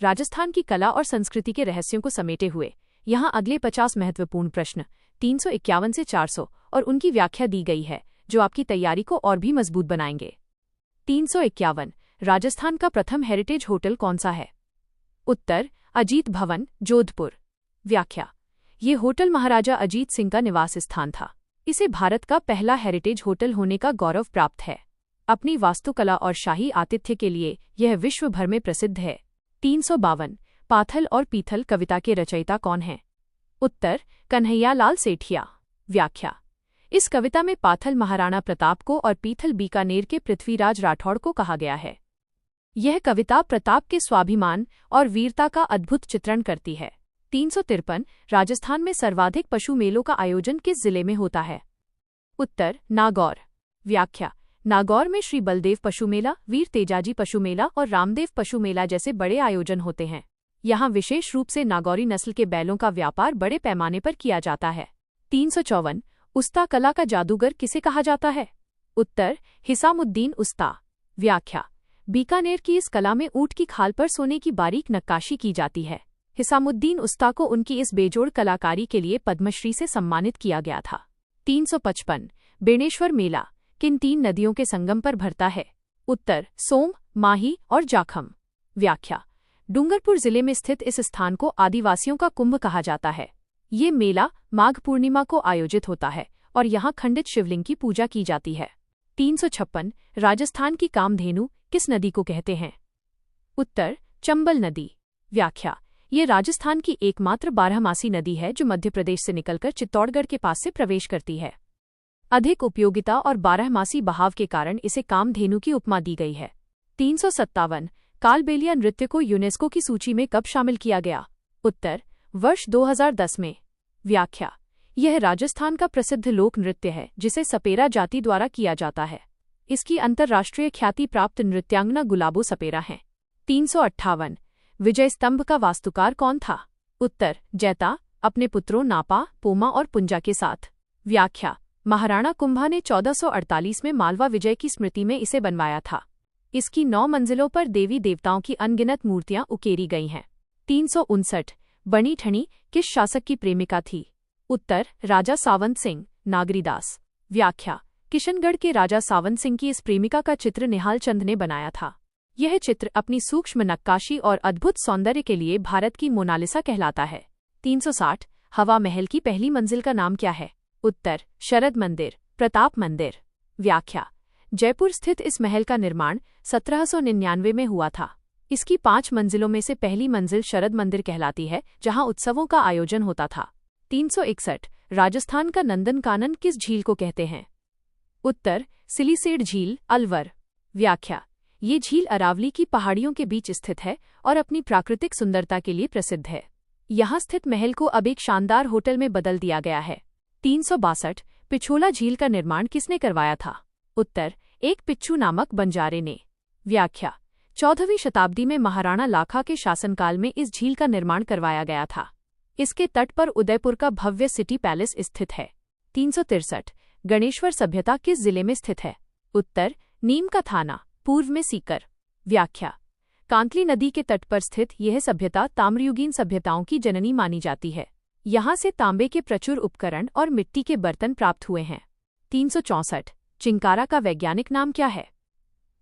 राजस्थान की कला और संस्कृति के रहस्यों को समेटे हुए यहाँ अगले 50 महत्वपूर्ण प्रश्न 351 से 400 और उनकी व्याख्या दी गई है, जो आपकी तैयारी को और भी मजबूत बनाएंगे। 351 राजस्थान का प्रथम हेरिटेज होटल कौन सा है? उत्तर अजीत भवन, जोधपुर। व्याख्या ये होटल महाराजा अजीत सिंह का निवास स्थान था। इसे भारत का पहला हेरिटेज होटल होने का गौरव प्राप्त है। अपनी वास्तुकला और शाही आतिथ्य के लिए यह विश्व भर में प्रसिद्ध है। 352 पाथल और पीथल कविता के रचयिता कौन हैं? उत्तर कन्हैयालाल सेठिया। व्याख्या इस कविता में पाथल महाराणा प्रताप को और पीथल बीकानेर के पृथ्वीराज राठौड़ को कहा गया है। यह कविता प्रताप के स्वाभिमान और वीरता का अद्भुत चित्रण करती है। 353 राजस्थान में सर्वाधिक पशु मेलों का आयोजन किस जिले में होता है? उत्तर नागौर। व्याख्या नागौर में श्री बलदेव पशु मेला, वीर तेजाजी पशु मेला और रामदेव पशु मेला जैसे बड़े आयोजन होते हैं। यहाँ विशेष रूप से नागौरी नस्ल के बैलों का व्यापार बड़े पैमाने पर किया जाता है। 354 उस्ता कला का जादूगर किसे कहा जाता है? उत्तर हिसामुद्दीन उस्ता। व्याख्या बीकानेर की इस कला में ऊंट की खाल पर सोने की बारीक नक्काशी की जाती है। हिसामुद्दीन उस्ता को उनकी इस बेजोड़ कलाकारी के लिए पद्मश्री से सम्मानित किया गया था। 355 बेणेश्वर मेला किन 3 नदियों के संगम पर भरता है? उत्तर सोम, माही और जाखम। व्याख्या डूंगरपुर जिले में स्थित इस स्थान को आदिवासियों का कुंभ कहा जाता है। ये मेला माघ पूर्णिमा को आयोजित होता है और यहाँ खंडित शिवलिंग की पूजा की जाती है। 356 राजस्थान की कामधेनु किस नदी को कहते हैं? उत्तर चंबल नदी। व्याख्या ये राजस्थान की एकमात्र बारहमासी नदी है जो मध्य प्रदेश से निकलकर चित्तौड़गढ़ के पास से प्रवेश करती है। अधिक उपयोगिता और बारहमासी बहाव के कारण इसे कामधेनु की उपमा दी गई है। 357 कालबेलिया नृत्य को यूनेस्को की सूची में कब शामिल किया गया? उत्तर वर्ष 2010 में। व्याख्या यह राजस्थान का प्रसिद्ध लोक नृत्य है जिसे सपेरा जाति द्वारा किया जाता है। इसकी अंतर्राष्ट्रीय ख्याति प्राप्त नृत्यांगना गुलाबो सपेरा हैं। 358 विजय स्तंभ का वास्तुकार कौन था? उत्तर जैता, अपने पुत्रों नापा, पोमा और पुंजा के साथ। व्याख्या महाराणा कुंभा ने 1448 में मालवा विजय की स्मृति में इसे बनवाया था। इसकी 9 मंजिलों पर देवी देवताओं की अनगिनत मूर्तियां उकेरी गई हैं। 359 बनी ठनी किस शासक की प्रेमिका थी? उत्तर राजा सावंत सिंह, नागरीदास। व्याख्या किशनगढ़ के राजा सावंत सिंह की इस प्रेमिका का चित्र निहाल चंद ने बनाया था। यह चित्र अपनी सूक्ष्म नक्काशी और अद्भुत सौंदर्य के लिए भारत की मोनालिसा कहलाता है। 360 हवा महल की पहली मंजिल का नाम क्या है? उत्तर शरद मंदिर, प्रताप मंदिर। व्याख्या जयपुर स्थित इस महल का निर्माण 1799 में हुआ था। इसकी 5 मंजिलों में से पहली मंजिल शरद मंदिर कहलाती है, जहां उत्सवों का आयोजन होता था। 361 राजस्थान का नंदनकानन किस झील को कहते हैं? उत्तर सिलीसेड झील, अलवर। व्याख्या ये झील अरावली की पहाड़ियों के बीच स्थित है और अपनी प्राकृतिक सुंदरता के लिए प्रसिद्ध है। यहाँ स्थित महल को अब एक शानदार होटल में बदल दिया गया है। 362 पिछोला झील का निर्माण किसने करवाया था? उत्तर एक पिच्चू नामक बंजारे ने। व्याख्या 14वीं शताब्दी में महाराणा लाखा के शासनकाल में इस झील का निर्माण करवाया गया था। इसके तट पर उदयपुर का भव्य सिटी पैलेस स्थित है। 363 गणेश्वर सभ्यता किस जिले में स्थित है? उत्तर नीम का थाना, पूर्व में सीकर। व्याख्या कांतली नदी के तट पर स्थित यह सभ्यता ताम्रयुगीन सभ्यताओं की जननी मानी जाती है। यहाँ से तांबे के प्रचुर उपकरण और मिट्टी के बर्तन प्राप्त हुए हैं। 364 चिंकारा का वैज्ञानिक नाम क्या है?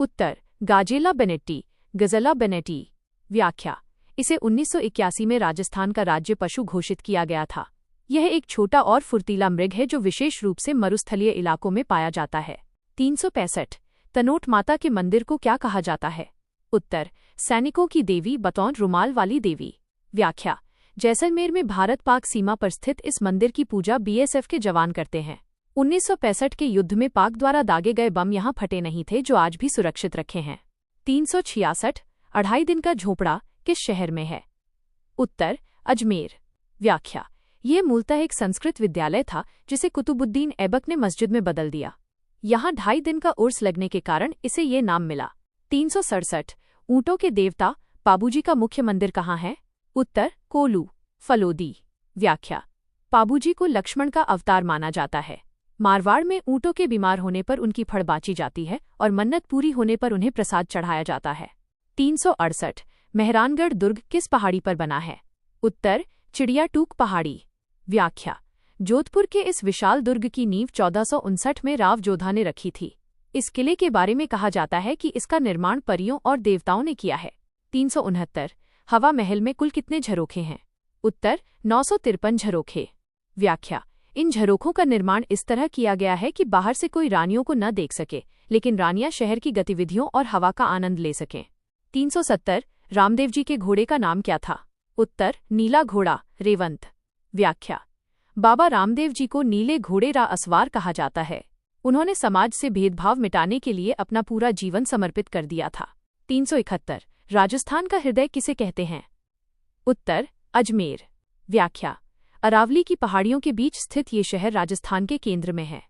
उत्तर गाजेला बेनेट्टी, गजला बेनेटी। व्याख्या इसे 1981 में राजस्थान का राज्य पशु घोषित किया गया था। यह एक छोटा और फुर्तीला मृग है जो विशेष रूप से मरुस्थलीय इलाकों में पाया जाता है। 365 तनोट माता के मंदिर को क्या कहा जाता है? उत्तर सैनिकों की देवी बतौर रुमाल वाली देवी। व्याख्या जैसलमेर में भारत पाक सीमा पर स्थित इस मंदिर की पूजा बीएसएफ के जवान करते हैं। 1965 के युद्ध में पाक द्वारा दागे गए बम यहाँ फटे नहीं थे, जो आज भी सुरक्षित रखे हैं। 366 2.5 दिन का झोपड़ा किस शहर में है? उत्तर अजमेर। व्याख्या यह मूलतः एक संस्कृत विद्यालय था जिसे कुतुबुद्दीन ऐबक ने मस्जिद में बदल दिया। यहाँ 2.5 दिन का उर्स लगने के कारण इसे ये नाम मिला। 367 ऊँटों के देवता पाबूजी का मुख्य मंदिर कहाँ है? उत्तर कोलू, फलोदी। व्याख्या पाबूजी को लक्ष्मण का अवतार माना जाता है। मारवाड़ में ऊँटों के बीमार होने पर उनकी फड़ बाँची जाती है और मन्नत पूरी होने पर उन्हें प्रसाद चढ़ाया जाता है। 368 मेहरानगढ़ दुर्ग किस पहाड़ी पर बना है? उत्तर चिड़ियाटूक पहाड़ी। व्याख्या: जोधपुर के इस विशाल दुर्ग की नींव 1459 में राव जोधा ने रखी थी। इस किले के बारे में कहा जाता है कि इसका निर्माण परियों और देवताओं ने किया है। 369 हवा महल में कुल कितने झरोखे हैं? उत्तर 953 झरोखे। व्याख्या: इन झरोखों का निर्माण इस तरह किया गया है कि बाहर से कोई रानियों को न देख सके, लेकिन रानियां शहर की गतिविधियों और हवा का आनंद ले सकें। 370 रामदेव जी के घोड़े का नाम क्या था? उत्तर नीला घोड़ा रेवंत। व्याख्या: बाबा रामदेव जी को नीले घोड़े रा असवार कहा जाता है। उन्होंने समाज से भेदभाव मिटाने के लिए अपना पूरा जीवन समर्पित कर दिया था। 371 राजस्थान का हृदय किसे कहते हैं? उत्तर अजमेर। व्याख्या: अरावली की पहाड़ियों के बीच स्थित ये शहर राजस्थान के केंद्र में है।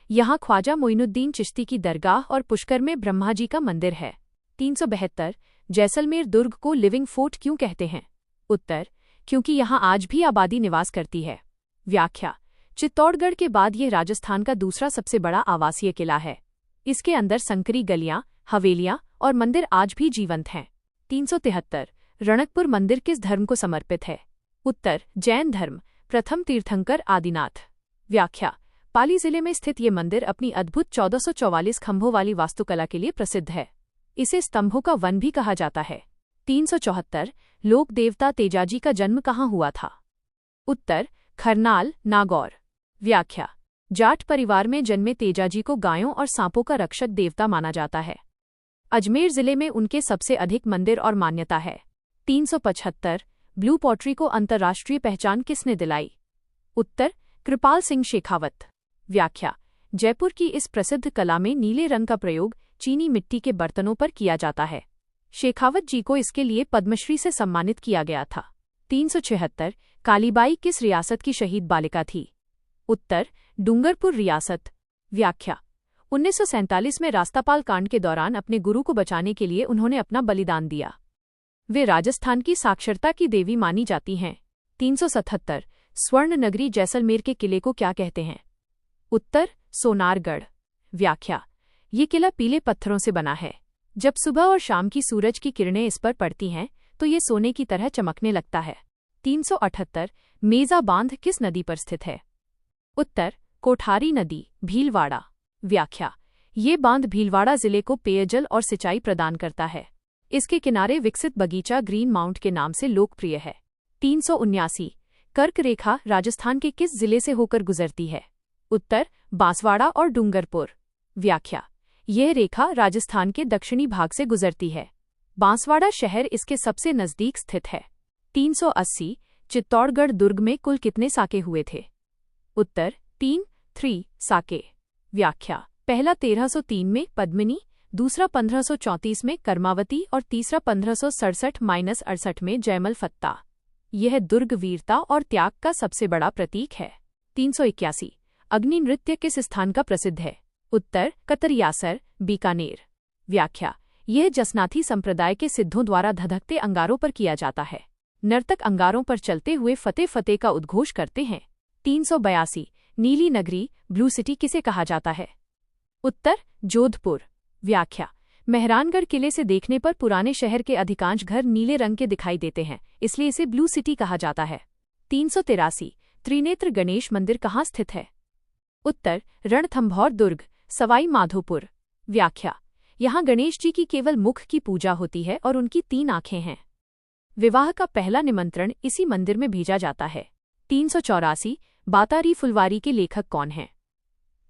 यहाँ ख्वाजा मोइनुद्दीन चिश्ती की दरगाह और पुष्कर में ब्रह्मा जी का मंदिर है। 372 जैसलमेर दुर्ग को लिविंग फोर्ट क्यों कहते हैं? उत्तर क्योंकि यहाँ आज भी आबादी निवास करती है। व्याख्या: चित्तौड़गढ़ के बाद ये राजस्थान का दूसरा सबसे बड़ा आवासीय किला है। इसके अंदर संकरी गलियां, हवेलियां और मंदिर आज भी जीवंत हैं। 373 रणकपुर मंदिर किस धर्म को समर्पित है? उत्तर जैन धर्म। प्रथम तीर्थंकर आदिनाथ। व्याख्या: पाली जिले में स्थित ये मंदिर अपनी अद्भुत 1444 खंभों वाली वास्तुकला के लिए प्रसिद्ध है। इसे स्तंभों का वन भी कहा जाता है। 374 लोक देवता तेजाजी का जन्म कहाँ हुआ था? उत्तर खरनाल नागौर। व्याख्या: जाट परिवार में जन्मे तेजाजी को गायों और सांपों का रक्षक देवता माना जाता है। अजमेर जिले में उनके सबसे अधिक मंदिर और मान्यता है। 375 ब्लू पॉटरी को अंतर्राष्ट्रीय पहचान किसने दिलाई? उत्तर कृपाल सिंह शेखावत। व्याख्या: जयपुर की इस प्रसिद्ध कला में नीले रंग का प्रयोग चीनी मिट्टी के बर्तनों पर किया जाता है। शेखावत जी को इसके लिए पद्मश्री से सम्मानित किया गया था। 376 कालीबाई किस रियासत की शहीद बालिका थी? उत्तर डूंगरपुर रियासत। व्याख्या: 1947 में रास्तापाल कांड के दौरान अपने गुरु को बचाने के लिए उन्होंने अपना बलिदान दिया। वे राजस्थान की साक्षरता की देवी मानी जाती हैं। 377 स्वर्ण नगरी जैसलमेर के किले को क्या कहते हैं? उत्तर सोनारगढ़। व्याख्या: ये किला पीले पत्थरों से बना है। जब सुबह और शाम की सूरज की किरणें इस पर पड़ती हैं तो ये सोने की तरह चमकने लगता है। 378 मेजा बांध किस नदी पर स्थित है? उत्तर कोठारी नदी भीलवाड़ा। व्याख्या: ये बांध भीलवाड़ा जिले को पेयजल और सिंचाई प्रदान करता है। इसके किनारे विकसित बगीचा ग्रीन माउंट के नाम से लोकप्रिय है। 379 कर्क रेखा राजस्थान के किस जिले से होकर गुजरती है? उत्तर बांसवाड़ा और डूंगरपुर। व्याख्या: यह रेखा राजस्थान के दक्षिणी भाग से गुजरती है। बांसवाड़ा शहर इसके सबसे नजदीक स्थित है। 380 चित्तौड़गढ़ दुर्ग में कुल कितने साके हुए थे? उत्तर 3 साके। व्याख्या: पहला 1303 में पद्मिनी, दूसरा 1534 में कर्मावती और तीसरा 1567-68 में जयमल फत्ता। यह दुर्ग वीरता और त्याग का सबसे बड़ा प्रतीक है। 381 अग्नि नृत्य किस स्थान का प्रसिद्ध है? उत्तर कतरियासर बीकानेर। व्याख्या: यह जसनाथी संप्रदाय के सिद्धों द्वारा धधकते अंगारों पर किया जाता है। नर्तक अंगारों पर चलते हुए फतेह फतेह का उद्घोष करते हैं। 382 नीली नगरी ब्लू सिटी किसे कहा जाता है? उत्तर जोधपुर। व्याख्या: मेहरानगढ़ किले से देखने पर पुराने शहर के अधिकांश घर नीले रंग के दिखाई देते हैं, इसलिए इसे ब्लू सिटी कहा जाता है। 383 त्रिनेत्र गणेश मंदिर कहाँ स्थित है? उत्तर रणथंभौर दुर्ग सवाई माधोपुर। व्याख्या: यहाँ गणेश जी की केवल मुख की पूजा होती है और उनकी 3 आंखें हैं। विवाह का पहला निमंत्रण इसी मंदिर में भेजा जाता है। 384 बातारी फुलवारी के लेखक कौन हैं?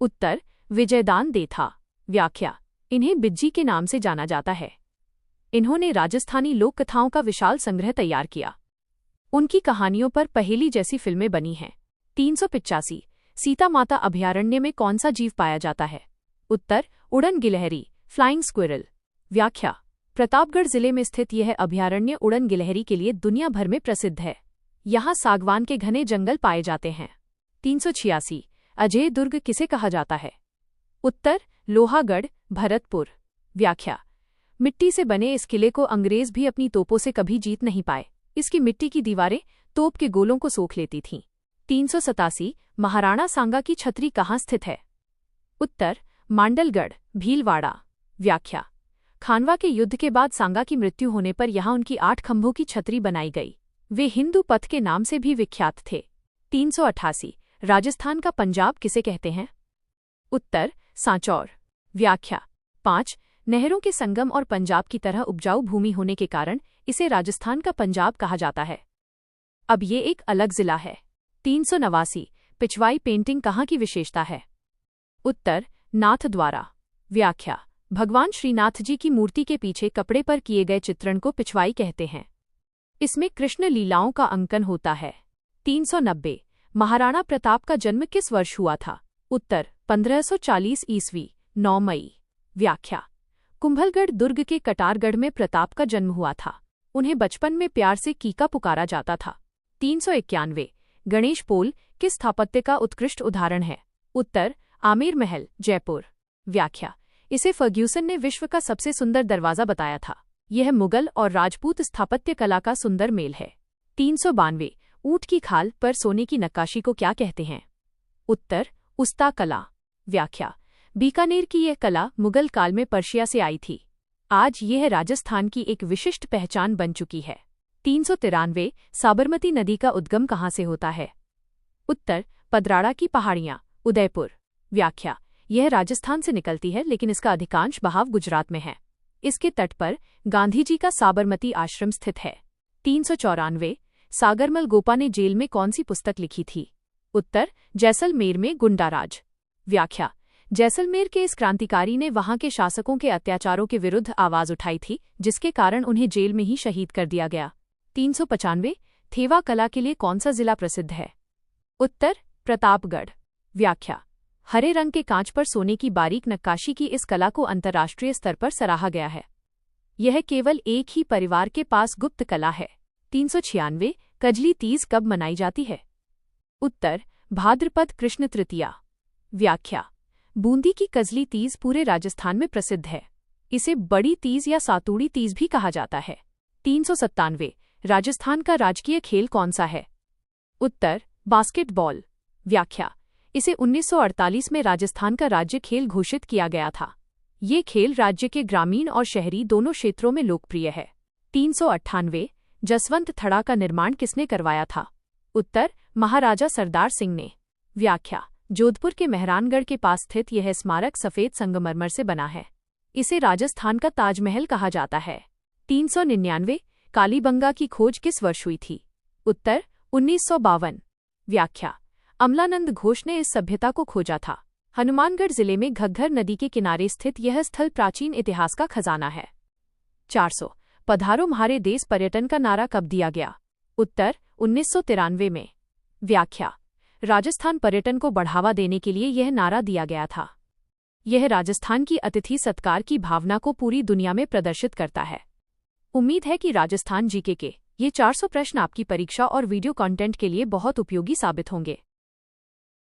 उत्तर विजयदान देथा। व्याख्या: इन्हें बिज्जी के नाम से जाना जाता है। इन्होंने राजस्थानी लोक कथाओं का विशाल संग्रह तैयार किया। उनकी कहानियों पर पहेली जैसी फिल्में बनी हैं। 385 सीता माता अभयारण्य में कौन सा जीव पाया जाता है? उत्तर उड़न गिलहरी फ्लाइंग स्क्विरल। व्याख्या: प्रतापगढ़ जिले में स्थित यह अभयारण्य उड़न गिलहरी के लिए दुनिया भर में प्रसिद्ध है। यहाँ सागवान के घने जंगल पाए जाते हैं। 386 अजय दुर्ग किसे कहा जाता है? उत्तर लोहागढ़ भरतपुर। व्याख्या: मिट्टी से बने इस किले को अंग्रेज भी अपनी तोपों से कभी जीत नहीं पाए। इसकी मिट्टी की दीवारें तोप के गोलों को सोख लेती थीं। 387 महाराणा सांगा की छतरी कहाँ स्थित है? उत्तर मांडलगढ़ भीलवाड़ा। व्याख्या: खानवा के युद्ध के बाद सांगा की मृत्यु होने पर यहाँ उनकी 8 खंभों की छतरी बनाई गई। वे हिंदू पथ के नाम से भी विख्यात थे। 388 राजस्थान का पंजाब किसे कहते हैं? उत्तर सांचौर। व्याख्या 5 नहरों के संगम और पंजाब की तरह उपजाऊ भूमि होने के कारण इसे राजस्थान का पंजाब कहा जाता है। अब ये एक अलग जिला है। 389 पिछवाई पेंटिंग कहाँ की विशेषता है? उत्तर नाथद्वारा। व्याख्या भगवान श्रीनाथ जी की मूर्ति के पीछे कपड़े पर किए गए चित्रण को पिछवाई कहते हैं। इसमें कृष्ण लीलाओं का अंकन होता है। 390 महाराणा प्रताप का जन्म किस वर्ष हुआ था? उत्तर 1540 ईस्वी 9 मई। व्याख्या कुंभलगढ़ दुर्ग के कटारगढ़ में प्रताप का जन्म हुआ था। उन्हें बचपन में प्यार से कीका पुकारा जाता था। 391 गणेश पोल किस स्थापत्य का उत्कृष्ट उदाहरण है? उत्तर आमेर महल जयपुर। व्याख्या इसे फर्ग्यूसन ने विश्व का सबसे सुंदर दरवाजा बताया था। यह मुगल और राजपूत स्थापत्य कला का सुंदर मेल है। 392 ऊंट की खाल पर सोने की नक्काशी को क्या कहते हैं? उत्तर उस्ता कला। व्याख्या बीकानेर की यह कला मुगल काल में पर्शिया से आई थी। आज यह राजस्थान की एक विशिष्ट पहचान बन चुकी है। 393 साबरमती नदी का उद्गम कहाँ से होता है? उत्तर पदराड़ा की पहाड़ियाँ उदयपुर। व्याख्या यह राजस्थान से निकलती है लेकिन इसका अधिकांश बहाव गुजरात में है। इसके तट पर गांधी जी का साबरमती आश्रम स्थित है। 394 सागरमल गोपा ने जेल में कौन सी पुस्तक लिखी थी? उत्तर जैसलमेर में गुंडाराज। व्याख्या जैसलमेर के इस क्रांतिकारी ने वहां के शासकों के अत्याचारों के विरुद्ध आवाज उठाई थी, जिसके कारण उन्हें जेल में ही शहीद कर दिया गया। 395 थेवा कला के लिए कौन सा जिला प्रसिद्ध है? उत्तर प्रतापगढ़। व्याख्या हरे रंग के कांच पर सोने की बारीक नक्काशी की इस कला को अंतर्राष्ट्रीय स्तर पर सराहा गया है। यह केवल एक ही परिवार के पास गुप्त कला है। 396 कजली तीज कब मनाई जाती है? उत्तर भाद्रपद कृष्ण तृतीया। व्याख्या बूंदी की कजली तीज पूरे राजस्थान में प्रसिद्ध है। इसे बड़ी तीज या सातुड़ी तीज भी कहा जाता है। 397 राजस्थान का राजकीय खेल कौन सा है? उत्तर बास्केटबॉल। व्याख्या इसे 1948 में राजस्थान का राज्य खेल घोषित किया गया था। ये खेल राज्य के ग्रामीण और शहरी दोनों क्षेत्रों में लोकप्रिय है। 398 जसवंत थड़ा का निर्माण किसने करवाया था? उत्तर महाराजा सरदार सिंह ने। व्याख्या जोधपुर के मेहरानगढ़ के पास स्थित यह स्मारक सफेद संगमरमर से बना है। इसे राजस्थान का ताजमहल कहा जाता है। 399 कालीबंगा की खोज किस वर्ष हुई थी? उत्तर 1952। व्याख्या अमलानंद घोष ने इस सभ्यता को खोजा था। हनुमानगढ़ जिले में घग्घर नदी के किनारे स्थित यह स्थल प्राचीन इतिहास का खजाना है। 400 पधारो म्हारे देश पर्यटन का नारा कब दिया गया? उत्तर 1993 में। व्याख्या राजस्थान पर्यटन को बढ़ावा देने के लिए यह नारा दिया गया था। यह राजस्थान की अतिथि सत्कार की भावना को पूरी दुनिया में प्रदर्शित करता है। उम्मीद है कि राजस्थान जीके के ये 400 प्रश्न आपकी परीक्षा और वीडियो कंटेंट के लिए बहुत उपयोगी साबित होंगे।